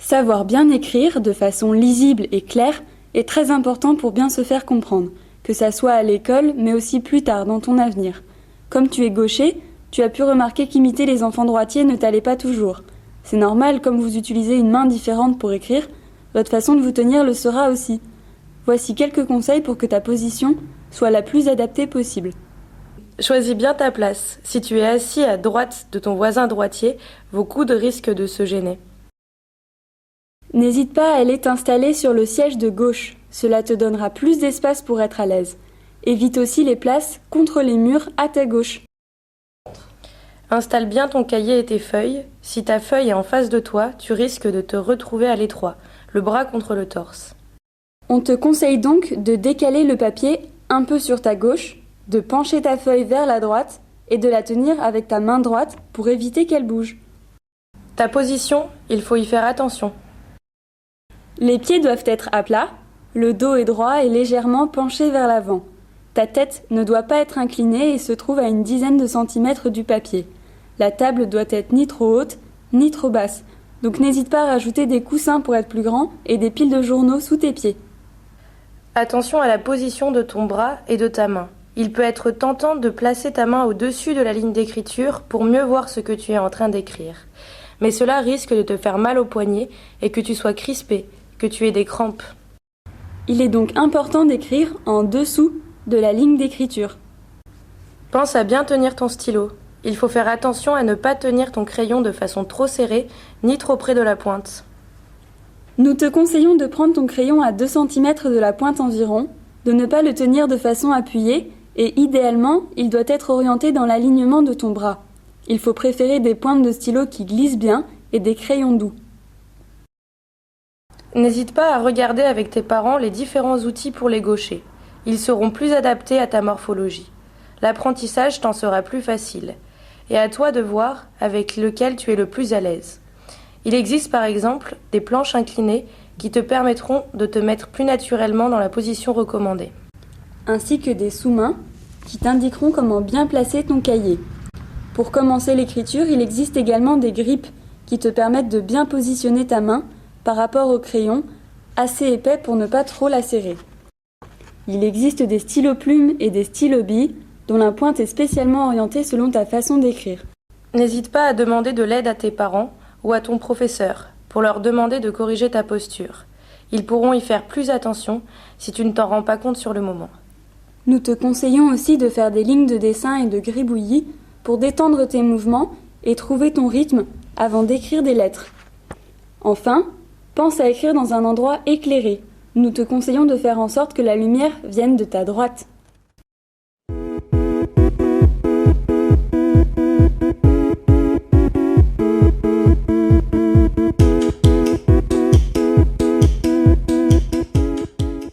Savoir bien écrire de façon lisible et claire est très important pour bien se faire comprendre, que ça soit à l'école mais aussi plus tard dans ton avenir. Comme tu es gaucher, tu as pu remarquer qu'imiter les enfants droitiers ne t'allait pas toujours. C'est normal, comme vous utilisez une main différente pour écrire, votre façon de vous tenir le sera aussi. Voici quelques conseils pour que ta position soit la plus adaptée possible. Choisis bien ta place. Si tu es assis à droite de ton voisin droitier, vos coudes risquent de se gêner. N'hésite pas à aller t'installer sur le siège de gauche, cela te donnera plus d'espace pour être à l'aise. Évite aussi les places contre les murs à ta gauche. Installe bien ton cahier et tes feuilles. Si ta feuille est en face de toi, tu risques de te retrouver à l'étroit, le bras contre le torse. On te conseille donc de décaler le papier un peu sur ta gauche, de pencher ta feuille vers la droite et de la tenir avec ta main droite pour éviter qu'elle bouge. Ta position, il faut y faire attention. Les pieds doivent être à plat, le dos est droit et légèrement penché vers l'avant. Ta tête ne doit pas être inclinée et se trouve à une dizaine de centimètres du papier. La table doit être ni trop haute, ni trop basse. Donc n'hésite pas à rajouter des coussins pour être plus grand et des piles de journaux sous tes pieds. Attention à la position de ton bras et de ta main. Il peut être tentant de placer ta main au-dessus de la ligne d'écriture pour mieux voir ce que tu es en train d'écrire. Mais cela risque de te faire mal au poignet et que tu sois crispé, que tu aies des crampes. Il est donc important d'écrire en dessous de la ligne d'écriture. Pense à bien tenir ton stylo. Il faut faire attention à ne pas tenir ton crayon de façon trop serrée ni trop près de la pointe. Nous te conseillons de prendre ton crayon à 2 cm de la pointe environ, de ne pas le tenir de façon appuyée et idéalement, il doit être orienté dans l'alignement de ton bras. Il faut préférer des pointes de stylo qui glissent bien et des crayons doux. N'hésite pas à regarder avec tes parents les différents outils pour les gauchers. Ils seront plus adaptés à ta morphologie. L'apprentissage t'en sera plus facile. Et à toi de voir avec lequel tu es le plus à l'aise. Il existe par exemple des planches inclinées qui te permettront de te mettre plus naturellement dans la position recommandée. Ainsi que des sous-mains qui t'indiqueront comment bien placer ton cahier. Pour commencer l'écriture, il existe également des grippes qui te permettent de bien positionner ta main par rapport au crayon, assez épais pour ne pas trop la serrer. Il existe des stylos-plumes et des stylos-billes dont la pointe est spécialement orientée selon ta façon d'écrire. N'hésite pas à demander de l'aide à tes parents ou à ton professeur pour leur demander de corriger ta posture. Ils pourront y faire plus attention si tu ne t'en rends pas compte sur le moment. Nous te conseillons aussi de faire des lignes de dessin et de gribouillis pour détendre tes mouvements et trouver ton rythme avant d'écrire des lettres. Enfin, pense à écrire dans un endroit éclairé. Nous te conseillons de faire en sorte que la lumière vienne de ta droite.